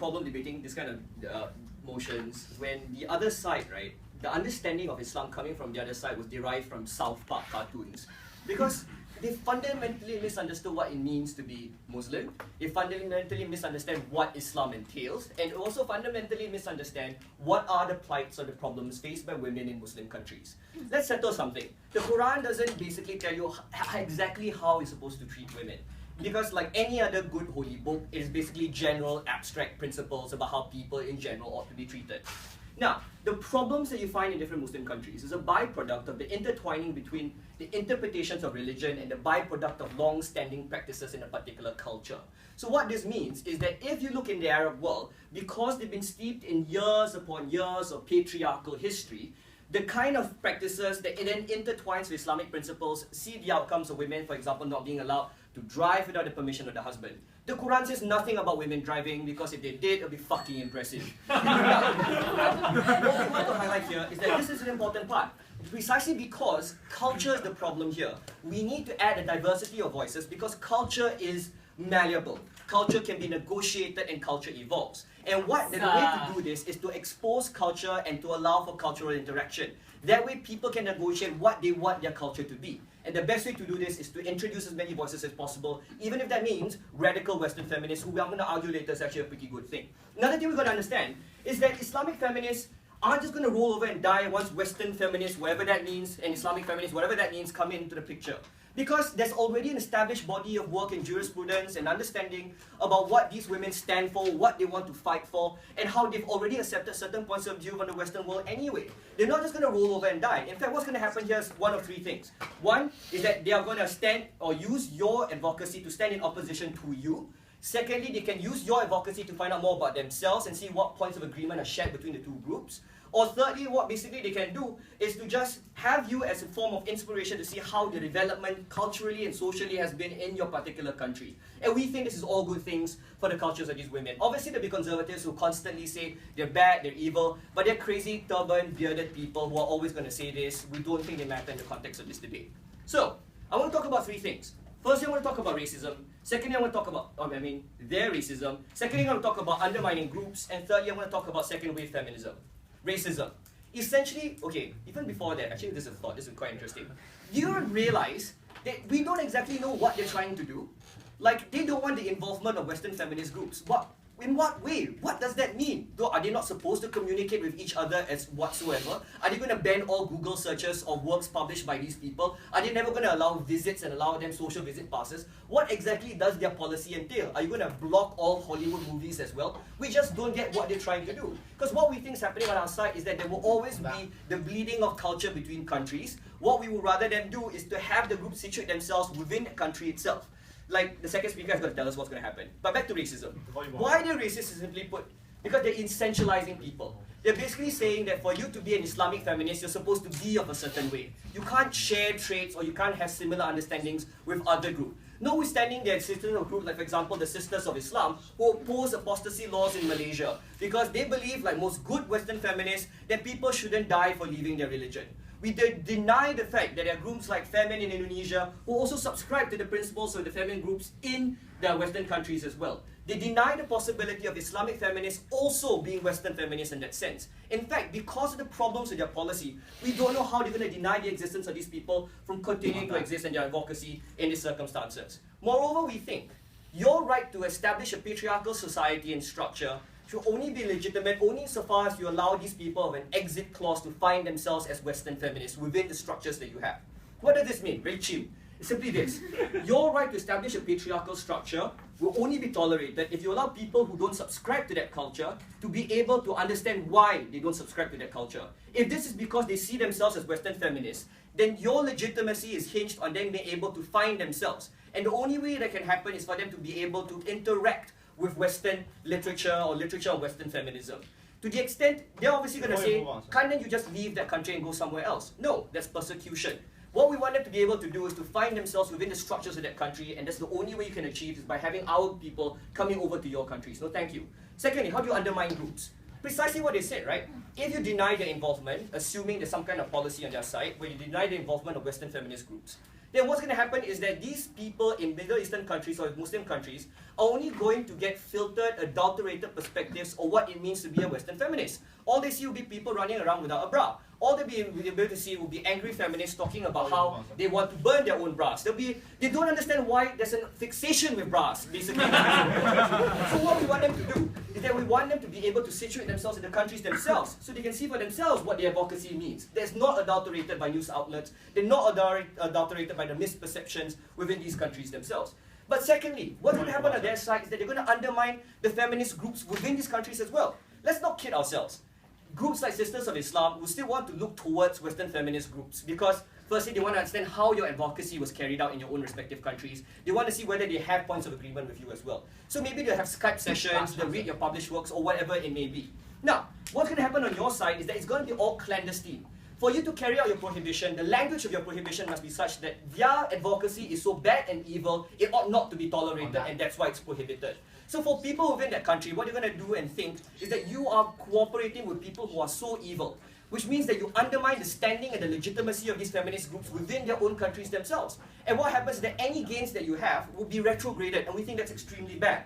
problem debating this kind of motions when the other side, right, the understanding of Islam coming from the other side was derived from South Park cartoons. Because they fundamentally misunderstood what it means to be Muslim. They fundamentally misunderstand what Islam entails, and also fundamentally misunderstand what are the plights or the problems faced by women in Muslim countries. Let's settle something. The Quran doesn't basically tell you exactly how you're supposed to treat women. Because like any other good holy book, it is basically general abstract principles about how people in general ought to be treated. Now, the problems that you find in different Muslim countries is a byproduct of the intertwining between the interpretations of religion and the byproduct of long-standing practices in a particular culture. So what this means is that if you look in the Arab world, because they've been steeped in years upon years of patriarchal history, the kind of practices that it then intertwines with Islamic principles see the outcomes of women, for example, not being allowed to drive without the permission of the husband. The Quran says nothing about women driving, because if they did, it would be fucking impressive. What we want to highlight here is that this is an important part. Precisely because culture is the problem here. We need to add a diversity of voices because culture is malleable. Culture can be negotiated and culture evolves. And the way to do this is to expose culture and to allow for cultural interaction. That way people can negotiate what they want their culture to be. And the best way to do this is to introduce as many voices as possible, even if that means radical Western feminists, who I'm going to argue later is actually a pretty good thing. Another thing we've got to understand is that Islamic feminists aren't just going to roll over and die once Western feminists, whatever that means, and Islamic feminists, whatever that means, come into the picture. Because there's already an established body of work in jurisprudence and understanding about what these women stand for, what they want to fight for, and how they've already accepted certain points of view from the Western world anyway. They're not just going to roll over and die. In fact, what's going to happen here is one of three things. One is that they are going to stand or use your advocacy to stand in opposition to you. Secondly, they can use your advocacy to find out more about themselves and see what points of agreement are shared between the two groups. Or thirdly, what basically they can do is to just have you as a form of inspiration to see how the development culturally and socially has been in your particular country. And we think this is all good things for the cultures of these women. Obviously, there'll be conservatives who constantly say they're bad, they're evil, but they're crazy, turban, bearded people who are always going to say this. We don't think they matter in the context of this debate. So, I want to talk about three things. Firstly, I want to talk about racism. Secondly, I want to talk about, their racism. Secondly, I want to talk about undermining groups. And thirdly, I want to talk about second-wave feminism. Racism. Essentially, okay, even before that, actually this is a thought, this is quite interesting. Do you realize that we don't exactly know what they're trying to do? Like, they don't want the involvement of Western feminist groups. In what way? What does that mean? Though, are they not supposed to communicate with each other as whatsoever? Are they going to ban all Google searches or works published by these people? Are they never going to allow visits and allow them social visit passes? What exactly does their policy entail? Are you going to block all Hollywood movies as well? We just don't get what they're trying to do. Because what we think is happening on our side is that there will always be the bleeding of culture between countries. What we would rather them do is to have the groups situate themselves within the country itself. Like, the second speaker is going to tell us what's going to happen. But back to racism. Why they're racist is simply put, because they're essentializing people. They're basically saying that for you to be an Islamic feminist, you're supposed to be of a certain way. You can't share traits or you can't have similar understandings with other groups. Notwithstanding the existence of groups like, for example, the Sisters of Islam, who oppose apostasy laws in Malaysia, because they believe, like most good Western feminists, that people shouldn't die for leaving their religion. We deny the fact that there are groups like Femin in Indonesia who also subscribe to the principles of the feminine groups in the Western countries as well. They deny the possibility of Islamic feminists also being Western feminists in that sense. In fact, because of the problems with their policy, we don't know how they're going to deny the existence of these people from continuing to exist in their advocacy in these circumstances. Moreover, we think your right to establish a patriarchal society and structure should only be legitimate only insofar as you allow these people of an exit clause to find themselves as Western feminists within the structures that you have. What does this mean? Very cheap. It's simply this. Your right to establish a patriarchal structure will only be tolerated if you allow people who don't subscribe to that culture to be able to understand why they don't subscribe to that culture. If this is because they see themselves as Western feminists, then your legitimacy is hinged on them being able to find themselves. And the only way that can happen is for them to be able to interact with Western literature or literature of Western feminism. To the extent, they're obviously going to say, can't then you just leave that country and go somewhere else? No, that's persecution. What we want them to be able to do is to find themselves within the structures of that country, and that's the only way you can achieve is by having our people coming over to your countries. No, thank you. Secondly, how do you undermine groups? Precisely what they said, right? If you deny their involvement, assuming there's some kind of policy on their side, where you deny the involvement of Western feminist groups, then what's going to happen is that these people in Middle Eastern countries or Muslim countries are only going to get filtered, adulterated perspectives of what it means to be a Western feminist. All they see will be people running around without a bra. All they'll be able to see will be angry feminists talking about how they want to burn their own bras. They don't understand why there's a fixation with bras, basically. So what we want them to do is that we want them to be able to situate themselves in the countries themselves, so they can see for themselves what their advocacy means. That's not adulterated by news outlets. They're not adulterated by the misperceptions within these countries themselves. But secondly, what's going to happen on their side is that they're going to undermine the feminist groups within these countries as well. Let's not kid ourselves. Groups like Sisters of Islam will still want to look towards Western feminist groups because firstly, they want to understand how your advocacy was carried out in your own respective countries. They want to see whether they have points of agreement with you as well. So maybe they'll have Skype sessions, they'll read your published works or whatever it may be. Now, what's going to happen on your side is that it's going to be all clandestine. For you to carry out your prohibition, the language of your prohibition must be such that their advocacy is so bad and evil, it ought not to be tolerated, and that's why it's prohibited. So for people within that country, what you're going to do and think is that you are cooperating with people who are so evil, which means that you undermine the standing and the legitimacy of these feminist groups within their own countries themselves. And what happens is that any gains that you have will be retrograded, and we think that's extremely bad.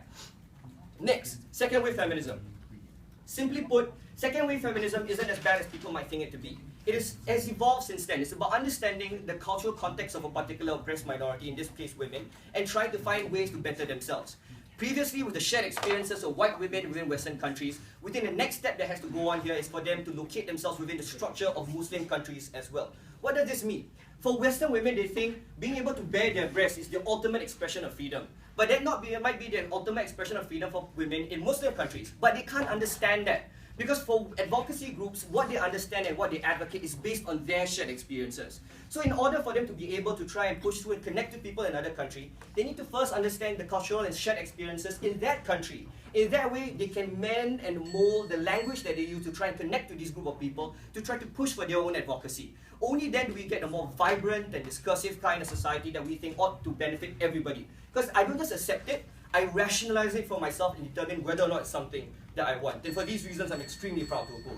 Next, second wave feminism. Simply put, second wave feminism isn't as bad as people might think it to be. It has evolved since then. It's about understanding the cultural context of a particular oppressed minority, in this case women, and trying to find ways to better themselves. Previously, with the shared experiences of white women within Western countries, we think the next step that has to go on here is for them to locate themselves within the structure of Muslim countries as well. What does this mean? For Western women, they think being able to bear their breasts is the ultimate expression of freedom. But that might be the ultimate expression of freedom for women in Muslim countries. But they can't understand that. Because for advocacy groups, what they understand and what they advocate is based on their shared experiences. So in order for them to be able to try and push through and connect to people in another country, they need to first understand the cultural and shared experiences in that country. In that way, they can mend and mold the language that they use to try and connect to this group of people, to try to push for their own advocacy. Only then do we get a more vibrant and discursive kind of society that we think ought to benefit everybody. Because I don't just accept it, I rationalize it for myself and determine whether or not it's something that I want. And for these reasons, I'm extremely proud to oppose.